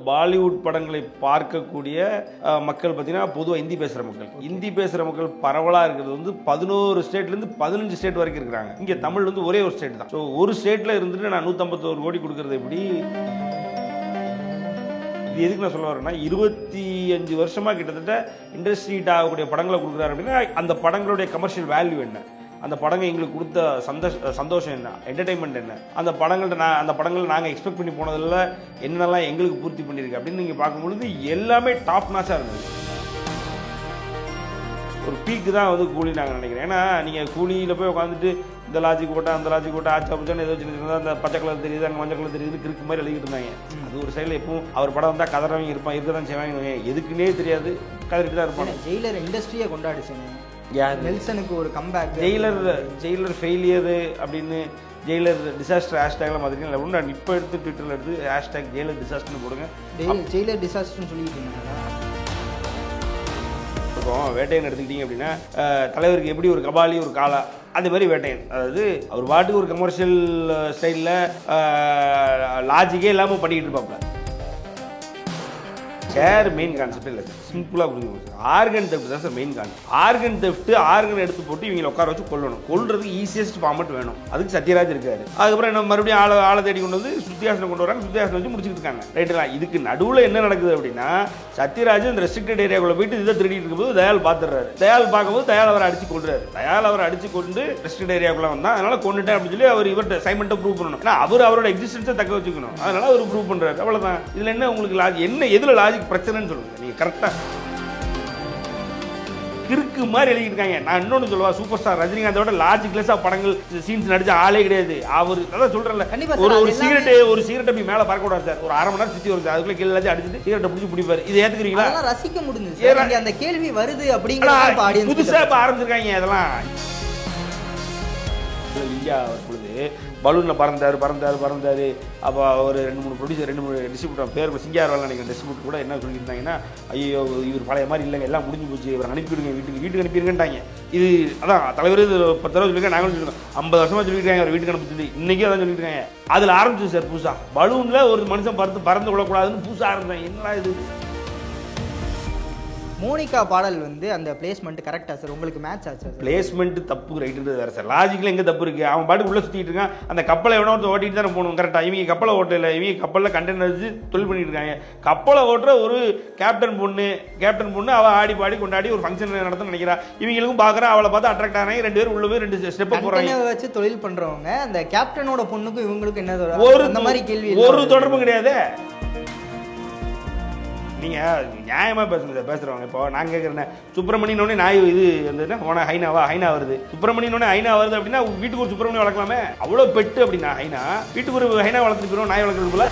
பாலிவுட் படங்களை பார்க்கக்கூடிய மக்கள் பார்த்தீங்கன்னா பொதுவாக ஹிந்தி பேசுகிற மக்கள். ஹிந்தி பேசுகிற மக்கள் பரவலாக இருக்கிறது வந்து 11 ஸ்டேட்லேருந்து 15 ஸ்டேட் வரைக்கும் இருக்கிறாங்க. இங்கே தமிழ் வந்து ஒரே ஒரு ஸ்டேட் தான். ஸோ ஒரு ஸ்டேட்டில் இருந்துட்டு நான் 151 கோடி கொடுக்குறது எப்படி? இது எதுக்கு நான் சொல்ல வரேன்னா, 25 வருஷமாக கிட்டத்தட்ட இண்டஸ்ட்ரி ஹிட் ஆகக்கூடிய படங்களை கொடுக்குறாரு அப்படின்னா அந்த படங்களுடைய கமர்ஷியல் வேல்யூ என்ன, அந்த படங்கள் எங்களுக்கு கொடுத்த சந்தோஷம் என்ன, என்டர்டைன்மெண்ட் என்ன, அந்த படங்கள் நாங்கள் எக்ஸ்பெக்ட் பண்ணி போனதில் என்னெல்லாம் எங்களுக்கு பூர்த்தி பண்ணியிருக்கு அப்படின்னு நீங்கள் பார்க்கும்பொழுது எல்லாமே டாப் நாச்சாக இருந்தது. ஒரு பீக்கு தான் வந்து கூலி நாங்கள் நினைக்கிறேன். ஏன்னா நீங்கள் கூலியில் போய் உட்காந்துட்டு இந்த லாஜிக் போட்டால் அந்த லாஜிக் போட்டால் ஆச்சா பச்சான்னு ஏதோ சின்ன அந்த பச்சை கலர் தெரியுது, அங்கே மஞ்சள் கலர் தெரியுது, கிறுக்கு மாதிரி எழுதிட்டு இருந்தாங்க. அது ஒரு சைடில் எப்பவும் அவர் படம் வந்தால் கதறவங்க இருக்க தான் செய்வாங்க. எதுக்குன்னே தெரியாது, கதறிட்டு தான் இருப்பாங்க. ஜெயிலர் இண்டஸ்ட்ரியை கொண்டாடிச்சேன். நெல்சனுக்கு ஒரு கம்பேக். ஜெயிலர் ஃபெயிலியரு அப்படின்னு ஜெயிலர் டிசாஸ்டர் ஹேஷ்டேக்லாம் பார்த்துருக்கீங்க. ஒன்று நான் இப்போ எடுத்து ட்விட்டரில் எடுத்து ஹேஷ்டேக் ஜெயிலர் டிசாஸ்டர்னு போடுங்க. ஜெயிலர் டிசாஸ்டர்னு சொல்லிக்கிட்டீங்க. வேட்டையன் எடுத்துக்கிட்டீங்க அப்படின்னா தலைவருக்கு எப்படி ஒரு கபாலி ஒரு காலா, அதே மாதிரி வேட்டையன். அதாவது அவர் பாட்டுக்கு ஒரு கமர்ஷியல் ஸ்டைலில் லாஜிக்கே இல்லாமல் பண்ணிக்கிட்டு இருப்பாப்ல. சேர் மெயின் கான்செப்ட் இல்லை சார், சிம்பிளாக புரிஞ்சுக்கணும் சார். ஆர்கன் தெஃப்ட் தான் sir main concept. Organ theft, organ எடுத்து போட்டு இவங்களை உட்கார வச்சு கொல்லணும். கொல்றதுக்கு ஈஸியஸ்ட் ஃபார்மட் வேணும். அதுக்கு சத்யராஜ் இருக்காரு. அதுக்கப்புறம் என்ன மறுபடியும் ஆளை தேடி கொண்டு வந்து சுத்தியாசனம் கொண்டு வராங்க. சுத்தியாசனம் வச்சு முடிச்சுட்டு இருக்காங்க. ரைட்டுங்களா? இதுக்கு நடுவில் என்ன நடக்குது அப்படின்னா, சத்யராஜ் இந்த ரெஸ்ட்ரிக்டட் ஏரியாக்குள்ள போயிட்டு இதை திருடிட்டு இருக்கும்போது தயால் பார்த்துடுறாரு. தயால் பார்க்கும்போது தயால் அவரை அடிச்சு கொள்றாரு. தயால் அவரை அடிச்சு கொண்டு ரெஸ்ட்ரிக்டட் ஏரியாக்குள்ள வந்தா, அதனால கொண்டுட்டேன் அப்படின்னு சொல்லி அவர் இவர்கிட்ட சைமெண்ட்டை ப்ரூவ் பண்ணணும். ஏன்னா அவரோட எக்ஸிஸ்டன்ஸை தக்க வச்சுக்கணும். அதனால அவர் ப்ரூவ் பண்றாரு. அவ்வளவுதான். இதுல என்ன உங்களுக்கு லாஜிக் என்ன, எதுல லாஜிக் பிரச்சனைன்னு சொல்லுங்க. நீங்க கரெக்டா கிறுக்கு மாதிரி எழுதிருக்காங்க. நான் இன்னொன்று சொல்லுவா, சூப்பர் ஸ்டார் ரஜினிகாந்தோட லாஜிக்லெஸ்ஸா படங்கள் சீன்ஸ் நடிச்ச ஆளே கிடையாது. அவர் அதான் சொல்றேன்ல, ஒரு சிகரெட்டை போய் மேல பறக்க கூடாது சார். ஒரு அரை மணி நேரம் சுத்தி வருது, அதுக்குள்ள கீழே எல்லாத்தையும் அடிச்சுட்டு சிகரெட்டை பிடிச்சி பிடிப்பாரு. இதை ஏத்துக்கிறீங்களா? ரசிக்க முடிஞ்சு அந்த கேள்வி வருது அப்படிங்கிற புதுசா இப்ப ஆரம்பிச்சிருக்காங்க. அதெல்லாம் இந்தியா பொழுது பலூன்ல பறந்தாரு. அப்போ ஒரு 2-3 ப்ரொடியூசர் 2-3 டிஸ்ட்ரிபியூட்டர் பேர் சிங்கார் வேலை நினைக்கிற டிஸ்ட்ரிபியூட்டர் கூட என்ன சொல்லியிருந்தாங்கன்னா, ஐயோ இவர் பழைய மாதிரி இல்லைங்க, எல்லாம் முடிஞ்சு போச்சு, இவர் அனுப்பிவிடுங்க, வீட்டுக்கு அனுப்பிடுங்கட்டாங்க. இது அதான் தலைவர் 10 தடவை சொல்லியிருக்காங்க, நாங்களும் சொல்லியிருக்கோம். 50 வருஷமா சொல்லியிருக்காங்க அவர் வீட்டுக்கு அனுப்பி சொல்லி. இன்னைக்கே அதான் சொல்லியிருக்காங்க. அதில் ஆரம்பிச்சு சார் புதுசா பலூன்ல ஒரு மனுஷன் பறந்து கொள்ளக்கூடாதுன்னு புதுசாக ஆரம்பிச்சேன். என்னடா இது? மோனிகா பாடல் வந்து அந்த பிளேஸ்மெண்ட் கரெக்டா சார்? உங்களுக்கு மேட்ச் ஆச்சு? பிளேஸ்மெண்ட் தப்பு ரைட்டுன்றது வேற சார். லாஜிக்கில் எங்கே தப்பு இருக்குது? அவன் பாட்டுக்கு உள்ளே சுற்றிட்டு இருக்கான். அந்த கப்பலை எவனோ ஒருத்தர் ஓட்டிட்டு தானே போகணும். கரெக்டாக இவங்க கப்பலை ஓட்டல, இவங்க கப்பலில் கண்டெய்னர் வச்சு தொழில் பண்ணிட்டு இருக்காங்க. கப்பலை ஓட்டுற ஒரு கேப்டன் பொண்ணு அவள் ஆடி பாடி கொண்டாடி ஒரு ஃபங்க்ஷன் நடத்த நினைக்கிறா. இவங்களுக்கும் பார்க்குறா, அவளை பார்த்து அட்ராக்ட் ஆனாங்க. 2 பேரும் உள்ள போய் 2 ஸ்டெப் போகிறாங்க. வச்சு தொழில் பண்ணுறவங்க அந்த கேப்டனோட பொண்ணுக்கும் இவங்களுக்கும் என்ன ஒரு மாதிரி கேள்வி, ஒரு தொடர்பும் கிடையாது. நீங்கள் நியாயமாக பேசுங்க சார். பேசுகிறவங்க இப்போ நான் கேட்குறேன், சுப்பிரமணியனோடனே நாய் இது வந்து ஹைனா வருது. சுப்பிரமணியனோடனே ஹைனா வருது அப்படின்னா வீட்டுக்கு ஒரு சுப்பிரமணியம் வளர்க்கலாமே. அவ்வளோ பெட்டு அப்படின்னா ஹைனா வீட்டுக்கு ஒரு ஹைனா வளர்த்துட்டு போயிடும். நாய் வளர்க்குறதுக்குள்ள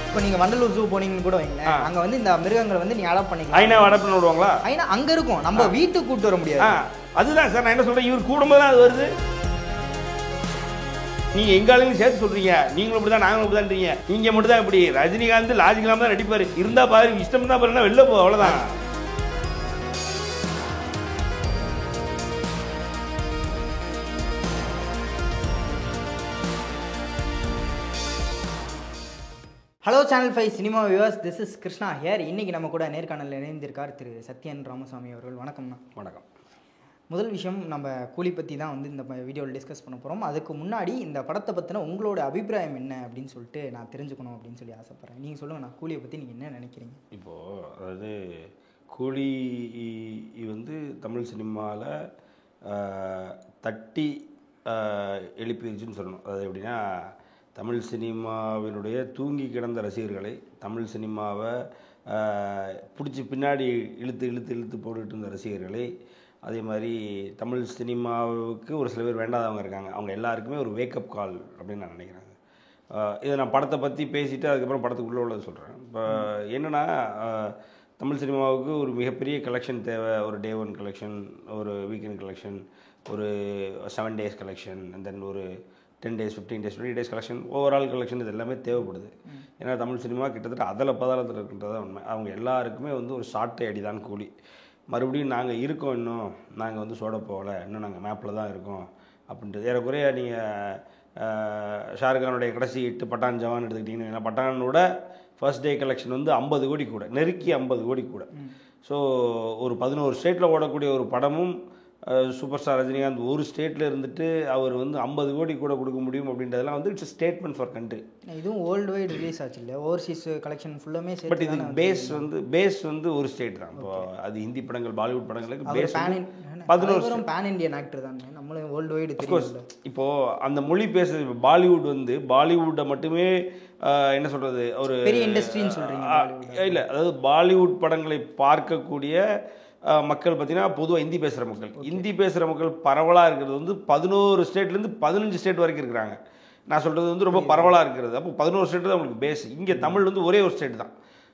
இப்போ நீங்கள் வண்டலூர் ஜூ போனீங்கன்னு கூட வைங்களேன், அங்கே வந்து இந்த மிருகங்களை வந்து நீ அடாப்ட் பண்ணிக்கலாம். ஹைனா அடாப்ட் பண்ணி விடுவாங்களா? ஹைனா அங்கே இருக்கும், நம்ம வீட்டுக்கு கூப்பிட்டு வர முடியாது. அதுதான் சார் நான் என்ன சொல்கிறேன், இவர் கூடும்போது தான் அது வருது. நீங்க எங்காலையும் சேர்த்து சொல்றீங்க, நீங்களும் இப்படிதான் நாங்களும் இப்படிதான்றீங்க. நீங்க மட்டும் தான் இப்படி. ரஜினிகாந்த் லாஜிக் இல்லாம தான் நடிப்பாரு. இருந்தா பாரு, இஷ்டம் தான் பாருன்னா வெளில போ, அவ்வளவுதான். Hello channel 5 cinema viewers, this is Krishna here. இன்னைக்கு நம்ம கூட நேர்காணலில் இணைந்திருக்கார் திரு சத்யன் ராமசாமி அவர்கள். வணக்கம்ண்ணா. வணக்கம். முதல் விஷயம், நம்ம கூலி பற்றி தான் வந்து இந்த வீடியோவில் டிஸ்கஸ் பண்ண போகிறோம். அதுக்கு முன்னாடி இந்த படத்தை பற்றின உங்களோட அபிப்பிராயம் என்ன அப்படின்னு சொல்லிட்டு நான் தெரிஞ்சுக்கணும் அப்படின்னு சொல்லி ஆசைப்பட்றேன். நீங்கள் சொல்லுங்கள், நான் கூலியை பற்றி நீங்கள் என்ன நினைக்கிறீங்க? இப்போது அதாவது கூலி வந்து தமிழ் சினிமாவில் தட்டி எழுப்பிடுச்சுன்னு சொல்லணும். அதாவது எப்படின்னா, தமிழ் சினிமாவினுடைய தூங்கி கிடந்த ரசிகர்களை, தமிழ் சினிமாவை பிடிச்சி பின்னாடி இழுத்து போட்டுட்டு இருந்த ரசிகர்களை, அதே மாதிரி தமிழ் சினிமாவுக்கு ஒரு சில பேர் வேண்டாதவங்க இருக்காங்க, அவங்க எல்லாருக்குமே ஒரு வேக்கப் கால் அப்படின்னு நான் நினைக்கிறேன். இதை நான் படத்தை பற்றி பேசிவிட்டு அதுக்கப்புறம் படத்துக்குள்ளே உள்ளது சொல்கிறேன். இப்போ என்னென்னா, தமிழ் சினிமாவுக்கு ஒரு மிகப்பெரிய கலெக்ஷன் தேவை. ஒரு டே 1 கலெக்ஷன், ஒரு வீக்கெண்ட் கலெக்ஷன், ஒரு 7 days கலெக்ஷன், அண்ட் தென் ஒரு 10 days 15 days 20 days collection, overall collection, இது எல்லாமே தேவைப்படுது. ஏன்னா தமிழ் சினிமா கிட்டத்தட்ட அதில் பதாளத்தில் இருக்கின்றதான் உண்மை. அவங்க எல்லாருக்குமே வந்து ஒரு ஷார்ட்டை அடிதான் கூலி. மறுபடியும் நாங்கள் இருக்கோம், இன்னும் நாங்கள் வந்து சோட போகலை, இன்னும் நாங்கள் மேப்பில் தான் இருக்கோம் அப்படின்றது ஏறக்குறைய நீங்கள் ஷாருக்கானுடைய கடைசி 8 பட்டான் ஜவான் எடுத்துக்கிட்டிங்கன்னா பட்டானோட ஃபர்ஸ்ட் டே கலெக்ஷன் வந்து 50 கோடி கூட, நெருக்கி 50 கோடி கூட. ஸோ ஒரு 11 ஸ்டேட்டில் ஓடக்கூடிய ஒரு படமும் சூப்பர் ஸ்டார் ரஜினிகாந்த் ஒரு ஸ்டேட்டில் இருந்துட்டு அவர் வந்து 50 கோடி கூட கொடுக்க முடியும் அப்படின்றதெல்லாம் வந்து இட்ஸ் ஸ்டேட்மெண்ட் ஃபார் கண்ட்ரி. இதுவும் வேர்ல்டு வைடு ரிலீஸ் ஆச்சு இல்லை, ஓவர்சீஸ் கலெக்ஷன் ஃபுல்லாமே. பட் இது பேஸ் வந்து ஒரு ஸ்டேட் தான். இப்போ அது ஹிந்தி படங்கள் பாலிவுட் படங்களுக்கு பேஸ் 11 பேன் இண்டியன் ஆக்டர் தானே, நம்மளும் வேர்ல்டு வைடு தெரியும். இப்போது அந்த மொழி பேசுறது இப்போ பாலிவுட் வந்து பாலிவுட்டை மட்டுமே என்ன சொல்கிறது ஒரு பெரிய இண்டஸ்ட்ரின்னு சொல்கிறீங்க இல்லை, அதாவது பாலிவுட் படங்களை பார்க்கக்கூடிய மக்கள் பார்த்தீங்கன்னா பொதுவாக ஹிந்தி பேசுகிற மக்கள், ஹிந்தி பேசுகிற மக்கள் பரவலாக இருக்கிறது வந்து 11 ஸ்டேட்லேருந்து 15 ஸ்டேட் வரைக்கும் இருக்கிறாங்க. நான் சொல்கிறது வந்து ரொம்ப பரவலாக இருக்கிறது. அப்போ 11 ஸ்டேட் தான் உங்களுக்கு பேஸ். இங்கே தமிழ் வந்து ஒரே ஒரு ஸ்டேட் தான்.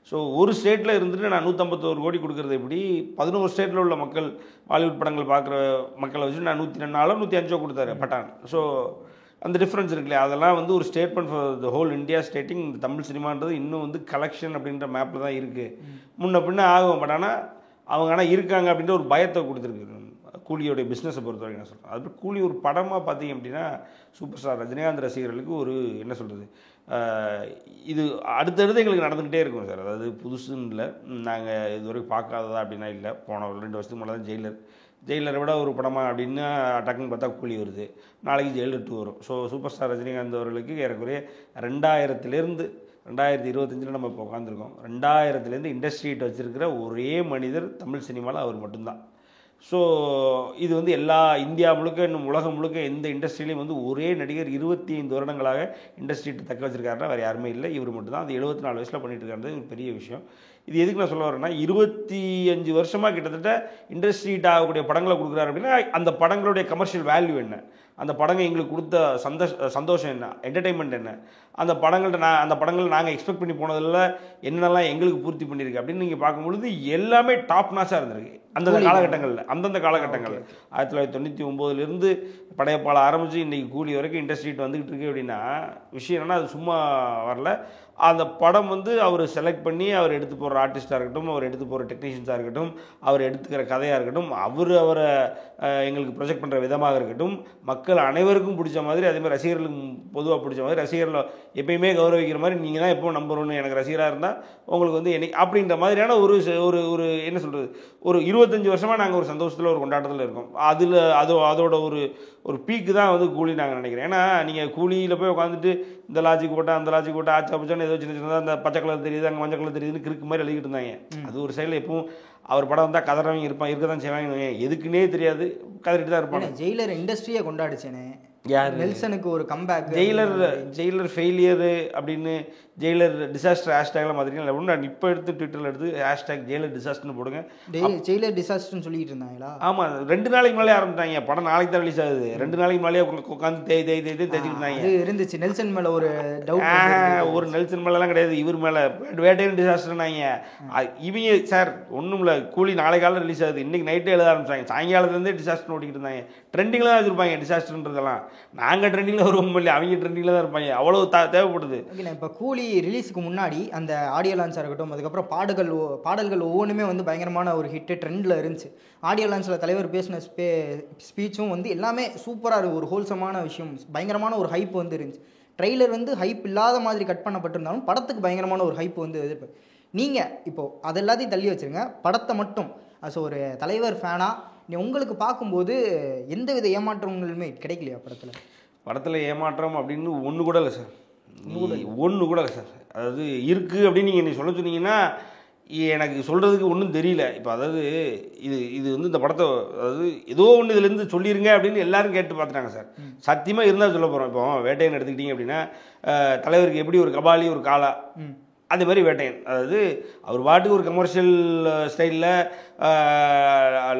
ஸோ ஒரு ஸ்டேட்டில் இருந்துட்டு நான் 151 கோடி கொடுக்குறது எப்படி, 11 ஸ்டேட்டில் உள்ள மக்கள் பாலிவுட் படங்கள் பார்க்குற மக்களை வச்சு நான் 104 105 கொடுத்தாரு பட்டான். ஸோ அந்த டிஃப்ரென்ஸ் இருக்குல்லையா, அதெல்லாம் வந்து ஒரு statement for the whole India stating. இந்த தமிழ் சினிமான்றது இன்னும் வந்து கலெக்ஷன் அப்படின்ற மேப்பில் தான் இருக்குது. முன்ன பின்ன ஆகும், பட் ஆனால் அவங்க ஆனால் இருக்காங்க அப்படின்ற ஒரு பயத்தை கொடுத்துருக்கு கூலியோடைய பிஸ்னஸை பொறுத்த வரைக்கும். நான் சொல்கிறேன் அது கூலி ஒரு படமாக பார்த்தீங்க அப்படின்னா சூப்பர் ஸ்டார் ரஜினிகாந்த் ரசிகர்களுக்கு ஒரு என்ன சொல்கிறது, இது அடுத்தடுத்து எங்களுக்கு நடந்துக்கிட்டே இருக்கும் சார். அதாவது புதுசுன்னு இல்லை, நாங்கள் இது வரைக்கும் பார்க்காததா அப்படின்னா இல்லை. போன 2 வருஷத்துக்கு முன்னாடி தான் ஜெயிலரை விட ஒரு படமாக அப்படின்னு டக்குன்னு பார்த்தா கூலி வருது, நாளைக்கு ஜெயிலர் 2 வரும். ஸோ சூப்பர் ஸ்டார் ரஜினிகாந்த் அவர்களுக்கு ஏறக்குறைய 2000 2025 நம்ம இப்போ உட்காந்துருக்கோம். 2000 இண்டஸ்ட்ரீட் வச்சுருக்கிற ஒரே மனிதர் தமிழ் சினிமாவில் அவர் மட்டும்தான். ஸோ இது வந்து எல்லா இந்தியா முழுக்க இன்னும் உலகம் முழுக்க எந்த இண்டஸ்ட்ரியிலையும் வந்து ஒரே நடிகர் 25 வருடங்களாக இண்டஸ்ட்ரீட்டை தக்க வச்சிருக்காருன்னா வேறு யாருமே இல்லை, இவர் மட்டும்தான். அது 74 வயசில் பண்ணிட்டு இருக்காரு, ஒரு பெரிய விஷயம். இது எதுக்கு நான் சொல்ல வரேன்னா 25 வருஷமாக கிட்டத்தட்ட இண்டஸ்ட்ரீட் ஆகக்கூடிய படங்களை கொடுக்குறாரு அப்படின்னா அந்த படங்களுடைய கமர்ஷியல் வேல்யூ என்ன, அந்த படங்கள் எங்களுக்கு கொடுத்த சந்தோஷம் என்ன, என்டர்டெயின்மெண்ட் என்ன, அந்த படங்கள் நாங்கள் எக்ஸ்பெக்ட் பண்ணி போனதில் என்னென்னலாம் எங்களுக்கு பூர்த்தி பண்ணியிருக்கு அப்படின்னு நீங்கள் பார்க்கும்பொழுது எல்லாமே டாப் நாச்சாக இருந்திருக்கு அந்தந்த காலகட்டங்களில். 1999 படையப்பால் ஆரம்பித்து இன்றைக்கி கூலி வரைக்கும் இண்டஸ்ட்ரீட் வந்துக்கிட்டு இருக்கு அப்படின்னா விஷயம் என்னென்னா அது சும்மா வரல. அந்த படம் வந்து அவர் செலக்ட் பண்ணி அவர் எடுத்து போகிற ஆர்டிஸ்ட்டாக இருக்கட்டும், அவர் எடுத்து போகிற டெக்னீஷியன்ஸாக இருக்கட்டும், அவர் எடுத்துக்கிற கதையாக இருக்கட்டும், அவரை எங்களுக்கு ப்ரொஜெக்ட் பண்ணுற விதமாக இருக்கட்டும், மக்கள் அனைவருக்கும் பிடிச்ச மாதிரி, அதேமாதிரி ரசிகர்களுக்கு பொதுவாக பிடிச்ச மாதிரி, ரசிகர்களை எப்பயுமே கௌரவிக்கிற மாதிரி நீங்கள் தான் எப்போ நம்பர் 1 எனக்கு ரசிகராக இருந்தால் உங்களுக்கு வந்து என்னை அப்படின்ற மாதிரியான ஒரு என்ன சொல்கிறது ஒரு 25 வருஷமாக நாங்கள் ஒரு சந்தோஷத்தில் ஒரு கொண்டாட்டத்தில் இருக்கோம். அதோட ஒரு பீக்கு தான் வந்து கூலி நாங்கள் நினைக்கிறேன். ஏன்னா நீங்கள் கூலியில் போய் உட்காந்துட்டு இந்த லாஜிக் போட்டால் அந்த லாஜிக் போட்டால் ஆச்சா பச்சான்னு ஏதோ சின்ன சின்னதாக அந்த பச்சை கலர் தெரியுது அங்கே மஞ்சள் கலர் தெரியுதுன்னு கிறுக்கு மாதிரி எழுதிக்கிட்டு இருந்தாங்க. அது ஒரு சைடில் எப்பவும் அவர் படம் வந்தால் கதறவங்க இருக்க தான் செய்வாங்க, எதுக்குன்னே தெரியாது, கதறிட்டு தான் இருப்பாங்க. ஜெயிலர் இண்டஸ்ட்ரியை கொண்டாடிச்சேனே யார், நெல்சனுக்கு ஒரு கம்பேக், ஜெயிலர் ஃபெயிலியரு அப்படின்னு ஜெயிலர் டிசாஸ்டர் ஹேஷ்டேக்லாம் பார்த்துருக்கீங்களா? நான் இப்போ எடுத்து ட்விட்டரில் எடுத்து ஹேஷ்டேக் ஜெயிலர் டிசாஸ்டர்னு போடுங்க. ஜெயிலர் டிசாஸ்டர்னு சொல்லிட்டு இருந்தாங்களா? ஆமாம், 2 நாளைக்கு மேலே ஆரம்பிட்டாங்க. படம் நாளைக்கு தான் ரிலீஸ் ஆகுது, 2 நாளைக்கு மேலேயே உட்காந்து தேய்ச்சிட்டு இருந்தாங்க. இருந்துச்சு நெல்சன் மேலே ஒரு டவுட். ஒரு நெல்சன் மேலெலாம் கிடையாது, இவர் மேலே வேட்டையன் டிசாஸ்டர்னாங்க. இவங்க சார் ஒன்றும் இல்லை, கூலி நாளை காலம் ரிலீஸ் ஆகுது, இன்றைக்கி நைட்டே எழுத ஆரம்பிச்சாங்க, சாயங்காலத்துலேருந்தே டிசாஸ்டர் ஓட்டிக்கிட்டு இருந்தாங்க. ட்ரெண்டிங்கில் தான் வச்சுருப்பாங்க டிசாஸ்டர்ன்றதெல்லாம். நாங்கள் ட்ரெண்டிங்கில் வருவோம் இல்லை, அவங்க ட்ரெண்டிங்கில் தான் இருப்பாங்க. அவ்வளோ தேவைப்படுது. இப்போ கூலி ரிலீஸுக்கு முன்னாடி அந்த ஆடியோ லான்ஸாக இருக்கட்டும், அதுக்கப்புறம் பாடல்கள் ஒவ்வொன்றுமே வந்து பயங்கரமான ஒரு ஹிட்டு ட்ரெண்டில் இருந்துச்சு. ஆடியோ லான்ஸில் தலைவர் பேசின ஸ்பீச்சும் வந்து எல்லாமே சூப்பராக இருக்குது, ஒரு ஹோல்சமான விஷயம், பயங்கரமான ஒரு ஹைப் வந்து இருந்துச்சு. ட்ரெய்லர் வந்து ஹைப் இல்லாத மாதிரி கட் பண்ணப்பட்டிருந்தாலும் படத்துக்கு பயங்கரமான ஒரு ஹைப் வந்து எதிர்ப்பு. நீங்கள் இப்போது அது எல்லாத்தையும் தள்ளி வச்சுருங்க, படத்தை மட்டும் அஸ் ஒரு தலைவர் ஃபேனாக உங்களுக்கு பார்க்கும்போது எந்தவித ஏமாற்றங்களுமே கிடைக்கலையா படத்தில் ஏமாற்றம் அப்படின்னு ஒன்று கூட இல்லை சார், ஒன்று கூட இல்லை சார். அதாவது இருக்குது அப்படின்னு நீங்கள் சொல்ல சொன்னீங்கன்னா எனக்கு சொல்கிறதுக்கு ஒன்றும் தெரியல. இப்போ அதாவது இது வந்து இந்த படத்தை அதாவது ஏதோ ஒன்று இதுலேருந்து சொல்லிடுங்க அப்படின்னு எல்லாரும் கேட்டு பார்த்துட்டாங்க சார். சத்தியமாக இருந்தால் சொல்ல போகிறோம். இப்போ வேட்டையன் எடுத்துக்கிட்டிங்க அப்படின்னா தலைவருக்கு எப்படி ஒரு கபாலி ஒரு காலா, அதே மாதிரி வேட்டையன். அதாவது அவர் பாட்டுக்கு ஒரு கமர்ஷியல் ஸ்டைலில்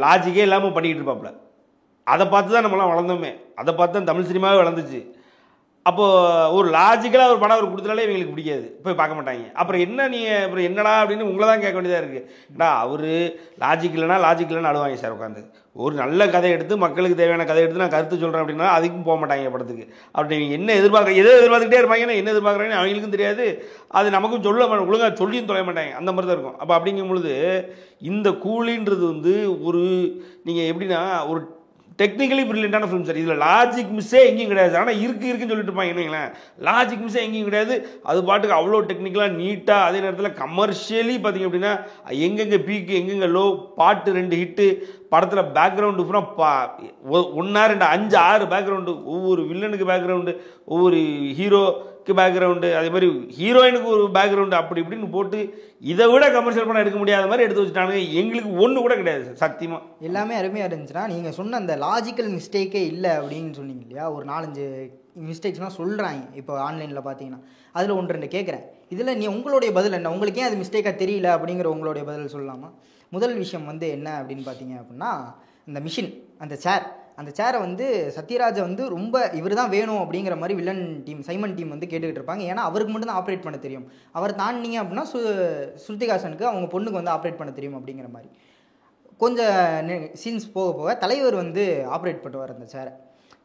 லாஜிக்கே இல்லாமல் பண்ணிக்கிட்டு இருப்பாப்புல. அதை பார்த்து தான் நம்மளாம் வளர்ந்தோமே, அதை பார்த்து தான் தமிழ் சினிமாவே வளர்ந்துச்சு. அப்போது ஒரு லாஜிக்கலாக ஒரு படம் அவர் கொடுத்தனாலே இவங்களுக்கு பிடிக்காது, போய் பார்க்க மாட்டாங்க. அப்புறம் என்னடா அப்படின்னு உங்களை தான் கேட்க வேண்டியதாக இருக்குது. ஏன்னா அவர் லாஜிக் இல்லைன்னு அழுவாங்க சார் உட்காந்து. ஒரு நல்ல கதை எடுத்து மக்களுக்கு தேவையான கதை எடுத்து நான் கருத்து சொல்கிறேன் அப்படின்னா அதுக்கும் போக மாட்டாங்க படத்துக்கு. அப்படி என்ன எதிர்பார்த்துக்கிட்டே இருப்பாங்க, என்ன எதிர்பார்க்குறாங்கன்னு அவங்களுக்கும் தெரியாது, அது நமக்கும் ஒழுங்காக சொல்லியும் தொலைய மாட்டாங்க. அந்த மாதிரி தான் இருக்கும். அப்போ அப்படிங்கும் பொழுது இந்த கூலின்றது வந்து ஒரு நீங்கள் எப்படின்னா ஒரு டெக்னிக்கலி பிரில்லியண்டான ஃபிலிம் சார். இதில் லாஜிக் மிஸ்ஸே எங்கேயும் கிடையாது. ஆனால் இருக்குன்னு சொல்லிட்டு இருப்பாங்க என்னங்களேன், லாஜிக் மிஸ்ஸே எங்கேயும் கிடையாது. அது பாட்டுக்கு அவ்வளோ டெக்னிக்கலாக நீட்டாக, அதே நேரத்தில் கமர்ஷியலி பார்த்தீங்க அப்படின்னா எங்கெங்கே பீக்கு எங்கெங்கே லோ, பாட்டு 2 ஹிட்டு, படத்தில் பேக்ரவுண்டு பூரா 1 2 5 6 பேக்ரவுண்டு, ஒவ்வொரு வில்லனுக்கு பேக்ரவுண்டு, ஒவ்வொரு ஹீரோக்கு பேக்ரவுண்டு, அதே மாதிரி ஹீரோயினுக்கு ஒரு பேக்ரவுண்டு, அப்படி இப்படின்னு போட்டு இதை விட கமர்ஷியல் படம் எடுக்க முடியாத மாதிரி எடுத்து வச்சுட்டானுங்க. எங்களுக்கு ஒன்று கூட கிடையாது சார், சத்தியமாக. எல்லாமே அருமையாக இருந்துச்சுன்னா, நீங்கள் சொன்ன அந்த லாஜிக்கல் மிஸ்டேக்கே இல்லை அப்படின்னு சொன்னீங்க இல்லையா, ஒரு 4-5 மிஸ்டேக்ஸ்லாம் சொல்கிறாங்க இப்போ ஆன்லைனில் பார்த்தீங்கன்னா. அதில் 1-2 கேட்குறேன். இதில் உங்களுடைய பதில் என்ன? உங்களுக்கு ஏன் அது மிஸ்டேக்காக தெரியல அப்படிங்கிற உங்களுடைய பதில் சொல்லலாமா? முதல் விஷயம் வந்து என்ன அப்படின்னு பார்த்தீங்க அப்படின்னா, இந்த மிஷின், அந்த சேரை வந்து சத்யராஜை வந்து ரொம்ப இவர் தான் வேணும் அப்படிங்கிற மாதிரி வில்லன் டீம், சைமன் டீம் வந்து கேட்டுக்கிட்டு இருப்பாங்க. ஏன்னா அவருக்கு மட்டும் தான் ஆப்ரேட் பண்ண தெரியும். அவர் தாண்டிங்க அப்படின்னா ஸ்ருதிகாசனுக்கு அவங்க பொண்ணுக்கு வந்து ஆப்ரேட் பண்ண தெரியும் அப்படிங்கிற மாதிரி. கொஞ்சம் சீன்ஸ் போக போக தலைவர் வந்து ஆப்ரேட் பண்ணுவார் அந்த சேரை.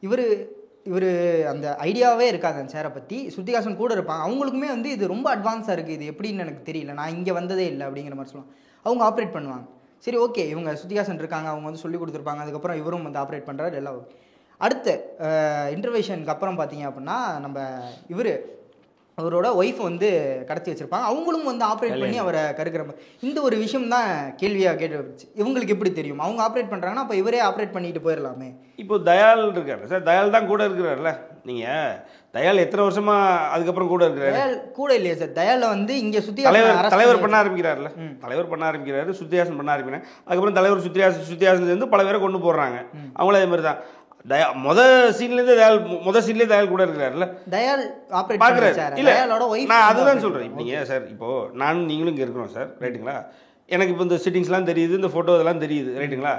இவர் அந்த ஐடியாவே இருக்காது அந்த சேரை பற்றி. ஸ்ருதிகாசன் கூட இருப்பாங்க, அவங்களுக்குமே வந்து இது ரொம்ப அட்வான்ஸாக இருக்குது, இது எப்படின்னு எனக்கு தெரியல, நான் இங்கே வந்ததே இல்லை அப்படிங்கிற மாதிரி சொல்லுவாங்க. அவங்க ஆப்ரேட் பண்ணுவாங்க. சரி, ஓகே, இவங்க ஸ்ருதிகாசன் இருக்காங்க, அவங்க வந்து சொல்லி கொடுத்துருப்பாங்க. அதுக்கப்புறம் இவரும் வந்து ஆப்ரேட் பண்ணுறாரு, எல்லாம் ஓகே. அடுத்த இன்டர்வேஷனுக்கு அப்புறம் பார்த்தீங்க அப்படின்னா, அவரோட ஒய்ஃப் வந்து கடத்தி வச்சுருப்பாங்க. அவங்களும் வந்து ஆப்ரேட் பண்ணி அவரை கருக்கிற மாதிரி. இந்த ஒரு விஷயம் தான் கேள்வியாக கேட்டுச்சு, இவங்களுக்கு எப்படி தெரியும்? அவங்க ஆப்ரேட் பண்ணுறாங்கன்னா அப்போ இவரே ஆப்ரேட் பண்ணிட்டு போயிடலாமே. இப்போ தயால் இருக்காரு சார், தயால் தான் கூட இருக்கிறார்ல. நீங்கள் தயால் எத்தனை வருஷமா அதுக்கப்புறம் கூட இருக்கிறாரு? தயால் கூட இல்லையா சார்? தயாலில் வந்து இங்கே தலைவர் பண்ண ஆரம்பிக்கிறாருல, தலைவர் பண்ண ஆரம்பிக்கிறாரு, சுத்தியாசன் பண்ண ஆரம்பிக்கிறேன். அதுக்கப்புறம் தலைவர் சுத்தியாசன்லேருந்து பல பேரை கொண்டு போடுறாங்க. அவங்களும் அதே மாதிரி தான். சீன்லேயே தயால் கூட இருக்கிறாருல்ல. தயால் ஆப்ரேட் பார்க்குறாரு. இல்லை, நான் அதுதான் சொல்கிறேன். இப்படிங்க சார், இப்போது நானும் நீங்களும் இங்கே இருக்கிறோம் சார், ரைட்டுங்களா? எனக்கு இப்போ இந்த செட்டிங்ஸ்லாம் தெரியுது, இந்த ஃபோட்டோ இதெல்லாம் தெரியுது, ரைட்டுங்களா?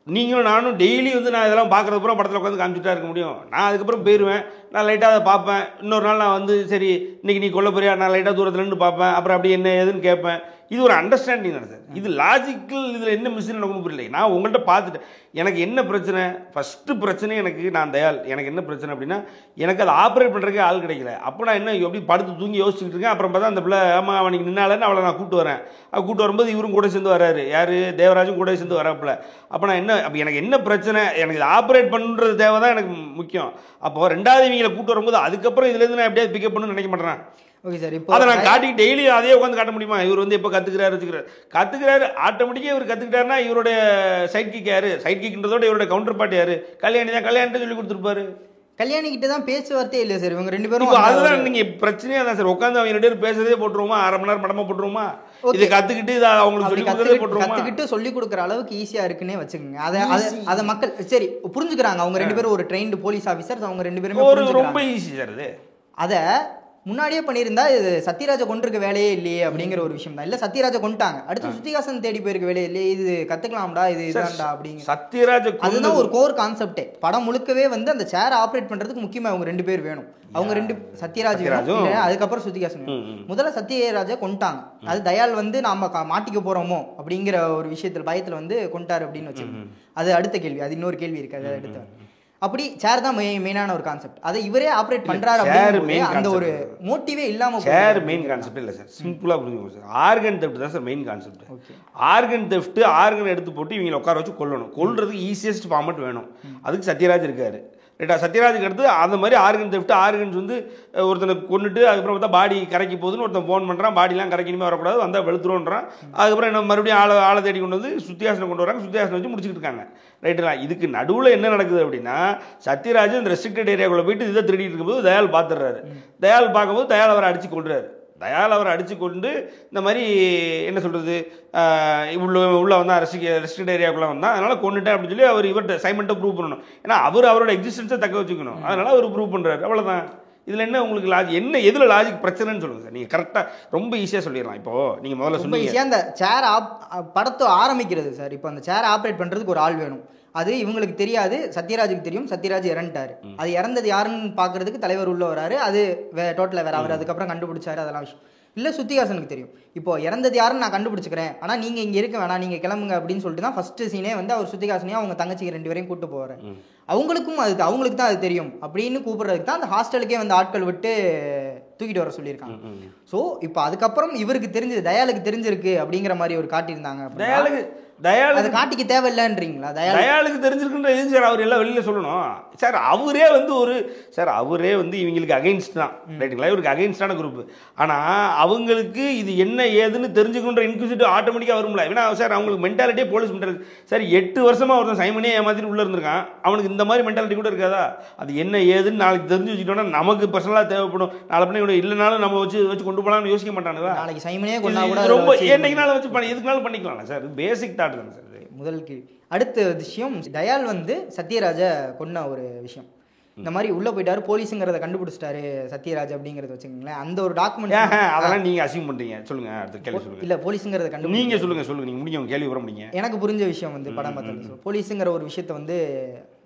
நீங்களும் நானும் டெய்லி வந்து நான் இதெல்லாம் பார்க்குறது பூரா படத்தில் உட்காந்து காமிச்சிட்டா இருக்க முடியும்? நான் அதுக்கப்புறம் போயிடுவேன், நான் லைட்டாக அதை பார்ப்பேன். இன்னொரு நாள் நான் வந்து சரி இன்றைக்கி நீ கொல்ல போறியா, நான் லைட்டாக தூரத்தில் நின்று பார்ப்பேன், அப்புறம் அப்படி என்ன ஏதுன்னு கேட்பேன். இது ஒரு அண்டர்ஸ்டாண்டிங் தானே சார். இது லாஜிக்கல். இதில் என்ன மிஸ்ஸிங் நடக்கணும் புரியல. நான் உங்கள்கிட்ட பார்த்துட்டேன். எனக்கு என்ன பிரச்சனை, ஃபஸ்ட்டு பிரச்சனை நான் தயால், எனக்கு என்ன பிரச்சனை அப்படின்னா, எனக்கு அதை ஆப்ரேட் பண்ணுறதுக்கே ஆள் கிடைக்கல. அப்போ நான் என்ன எப்படி படுத்து தூங்கி யோசிச்சுட்டு இருக்கேன். அப்புறம் பார்த்தா அந்த பிள்ளை, ஆமாம் அவனுக்கு நின்னாலன்னு அவளை நான் கூப்பிட்டு வரேன். கூப்பிட்டு வரும்போது இவரும் கூட சேர்ந்து வராரு, யார், தேவராஜும் கூட சேர்ந்து வரப்பில்ல. அப்போ நான் அப்போ எனக்கு என்ன பிரச்சனை, எனக்கு இதை ஆப்ரேட் பண்ணுறது தேவை தான் எனக்கு முக்கியம். அப்போ 2வது இவங்களை கூப்பிட்டு வரும்போது அதுக்கப்புறம் இதுலேருந்து நான் எப்படியாவது பிக்கப் பண்ணணும்னு நினைக்க மாட்டேன். ஓகே சார், இப்போ அதை நான் காட்டி டெய்லி அதே உட்காந்து காட்ட முடியுமா? இவர் வந்து எப்போ கற்றுக்கிறாரு ஆட்டோமேட்டிக்காக இவர் கற்றுக்கிட்டாருன்னா இவருடைய சைட் கிக் யார்? சைட் கிக்ன்றதோட இவருடைய கவுண்டர் பார்ட் யார்? கல்யாணி தான். கல்யாணிட்ட சொல்லி கொடுத்துருப்பாரு. கல்யாணி கிட்ட தான் பேச்சுவார்த்தையே இல்லை சார் இவங்க 2 பேரும். அதுதான் நீங்கள் பிரச்சனையே தான் சார். உட்காந்து அவங்க 2 பேரும் பேசுறதே போட்டுருவோமா? அரை மணி நேரம் படமா போட்டுருவோமா? இதை கற்றுக்கிட்டு இதை அவங்களுக்கு சொல்லி கொடுக்குறதே போட்டுருவோமா? கற்றுக்கிட்டு சொல்லி கொடுக்குற அளவுக்கு ஈஸியாக இருக்குன்னே வச்சுக்கோங்க. அதை மக்கள் சரி புரிஞ்சுக்கிறாங்க. அவங்க 2 பேரும் ஒரு ட்ரெயின்டு போலீஸ் ஆஃபீஸர்ஸ், அவங்க 2 பேருமே ரொம்ப ஈஸி சார். அது அதை முன்னாடியே பண்ணியிருந்தா இது சத்யராஜை கொண்டிருக்க வேலையே இல்லையே அப்படிங்கிற ஒரு விஷயம் தான். இல்லை, சத்யராஜை கொண்டுட்டாங்க, அடுத்து ஸ்ருதிகாசன் தேடி போயிருக்க வேலையே இல்லையே, இது கற்றுக்கலாம்டா, இது இதான்டா அப்படிங்கிற சத்யராஜ். அதுதான் ஒரு கோர் கான்செப்டே. படம் முழுக்கவே வந்து அந்த சேரை ஆப்ரேட் பண்ணுறதுக்கு முக்கியமாக அவங்க 2 பேர் வேணும். அவங்க 2 சத்யராஜ், அதுக்கப்புறம் ஸ்ருதிகாசன். முதல்ல சத்யராஜை கொண்டுட்டாங்க. அது தயால் வந்து நாம மாட்டிக்க போகிறோமோ அப்படிங்கிற ஒரு விஷயத்தில் பயத்தில் வந்து கொண்டாரு அப்படின்னு வச்சுக்கோங்க. அது அடுத்த கேள்வி, அது இன்னொரு கேள்வி இருக்குது, அது அடுத்த. அப்படி சேர் தான் மெயினான ஒரு கான்செப்ட். அதை இவரே ஆப்ரேட் பண்றாரு அப்படிங்கிற அந்த ஒரு மோட்டிவே இல்லாம. சேர் மெயின் கான்செப்ட் இல்ல சார், சிம்பிளா புரிஞ்சுக்கோங்க சார். ஆர்கன் தெஃப்ட் தான் sir main concept. Organ theft, organ எடுத்து போட்டு இவங்களை உட்கார வச்சு கொல்லணும். கொல்றதுக்கு ஈஸியஸ்ட் ஃபார்மட் வேணும். அதுக்கு சத்யராஜ் இருக்காரு, ரைட்டா? சத்யராஜுக்கு அடுத்து அந்த மாதிரி ஆர்கன் தெஃப்ட். ஆர்கன்ஸ் வந்து ஒருத்தனை கொண்டுட்டு அதுக்கப்புறம் பார்த்தா பாடி கரைக்கி போகுதுன்னு ஒருத்தன் ஃபோன் பண்ணுறான், பாடிலாம் கரைக்கணுமே வரக்கூடாது, வந்தால் வெளுத்துருன்றான். அதுக்கப்புறம் என்ன மறுபடியும் ஆளை தேடி கொண்டு வந்து சுத்தியாசனை கொண்டு வராங்க, சுத்தியாசனை வச்சு முடிச்சுக்கிட்டு இருக்காங்க, ரைட்டுங்களா? இதுக்கு நடுவில் என்ன நடக்குது அப்படின்னா, சத்யராஜ் இந்த ரெஸ்ட்ரிக்டட் ஏரியாக்குள்ளே போயிட்டு இதை திருடிட்டு இருக்கும்போது தயால் பார்த்துடுறாரு. தயால் பார்க்கும்போது தயால் அவரை அடித்து கொள்றாரு. தயால் அவரை அடித்து கொண்டு இந்த மாதிரி என்ன சொல்கிறது, உள்ளே வந்தால் ரெஸ்ட்ரிக்ட் ஏரியாவுக்குள்ளே வந்தால், அதனால் கொண்டுட்டேன் அப்படின்னு சொல்லி அவர் இவர்கிட்ட சைமன்ட்டை ப்ரூவ் பண்ணணும். ஏன்னா அவரோட எக்ஸிஸ்டன்ஸை தக்க வச்சுக்கணும். அதனால் அவர் ப்ரூவ் பண்ணுறாரு, அவ்வளோதான். இதில் என்ன உங்களுக்கு என்ன எதில் லாஜிக் பிரச்சனைன்னு சொல்லுங்கள் சார். நீங்கள் கரெக்டாக ரொம்ப ஈஸியாக சொல்லிடலாம். இப்போது நீங்கள் முதல்ல சொன்னீங்க ஈஸியாக அந்த சேர் படத்தை ஆரம்பிக்கிறது சார். இப்போ அந்த சேரை ஆப்ரேட் பண்ணுறதுக்கு ஒரு ஆள் வேணும். அது இவங்களுக்கு தெரியாது, சத்யராஜுக்கு தெரியும். சத்யராஜ் இறந்துட்டாரு. அது இறந்தது யாருன்னு பார்க்கறதுக்கு தலைவர் உள்ள வராரு. அது டோட்டலாக வேற. அவர் அதுக்கப்புறம் கண்டுபிடிச்சாரு, அதெல்லாம் விஷயம் இல்லை. ஸ்ருதிகாசனுக்கு தெரியும், இப்போ இறந்தது யாருன்னு நான் கண்டுபிடிச்சிக்கிறேன், ஆனால் நீங்கள் இங்கே இருக்க வேணாம், நீங்கள் கிளம்புங்க அப்படின்னு சொல்லிட்டு தான் ஃபர்ஸ்ட் சீனே வந்து அவர் ஸ்ருதிகாசனையும் அவங்க தங்கச்சிக்கு 2 பேரையும் கூப்பிட்டு போகிறார். அவங்களுக்கு தான் அது தெரியும் அப்படின்னு கூப்பிட்றதுக்கு தான் அந்த ஹாஸ்டலுக்கே வந்து ஆட்கள் விட்டு தூக்கிட்டு வர சொல்லியிருக்காங்க. ஸோ இப்போ அதுக்கப்புறம் இவருக்கு தெரிஞ்சது, தயாலுக்கு தெரிஞ்சிருக்கு அப்படிங்கிற மாதிரி ஒரு காட்டியிருந்தாங்க. தயாளு அதை காட்டிக்க தேவையில்லைன்றீங்களா? தயாளுக்கு தெரிஞ்சிருக்குன்ற எது சார் அவர் எல்லாம் வெளியில் சொல்லணும் சார். அவரே வந்து அவரே வந்து இவங்களுக்கு அகைன்ஸ்ட் தான் ரைட்டுங்களா, இவருக்கு அகைன்ஸ்டான குரூப். ஆனால் அவங்களுக்கு இது என்ன ஏதுன்னு தெரிஞ்சுக்கணுன்ற இன்க்யூசிட்டிவ் ஆட்டோமேட்டிக்காக வரும்ல. ஏன்னா சார் அவங்களுக்கு மென்டாலிட்டியே போலீஸ் மென்டாலிட்டி சார். 8 வருஷமாக ஒருத்தன் சைமனே ஏமாத்திட்டு உள்ளே இருந்திருக்கான். அவனுக்கு இந்த மாதிரி மென்டாலிட்டி கூட இருக்காதா? அது என்ன ஏதுன்னு நாளைக்கு தெரிஞ்சு வச்சுக்கிட்டோம்னா நமக்கு பர்சனலாக தேவைப்படும். நாளை பண்ணி இவனை இல்லைனாலும் நம்ம வச்சு கொண்டு போகலாம்னு யோசிக்க மாட்டானுங்களா? நாளைக்கு சைமனே கொண்டா கூட ரொம்ப என்னைக்குனாலும் வச்சு எதுக்குனாலும் பண்ணிக்கலாம் சார். பேசிக் தாட் தானே சார். முதல் கேள்வி. அடுத்த விஷயம், தயாள் வந்து சத்யராஜ கொன்ன ஒரு விஷயம். இந்த மாதிரி உள்ள போயிட்டாரு, போலீஸுங்கிறத கண்டுபிடிச்சிட்டாரு சத்யராஜ் அப்படிங்கறத வச்சுக்கோங்களேன். அந்த ஒரு டாக்குமெண்ட் அதெல்லாம் நீங்க அசியூம் பண்றீங்க. சொல்லுங்க, அடுத்த கேள்வி சொல்லுங்க. இல்ல போலீஸுங்கிறத கண்டு நீங்க சொல்லுங்க நீங்க முடிங்க கேள்வி வர முடியுங்க. எனக்கு புரிஞ்ச விஷயம் வந்து படம் பார்த்தது போலீஸுங்கிற ஒரு விஷயத்த வந்து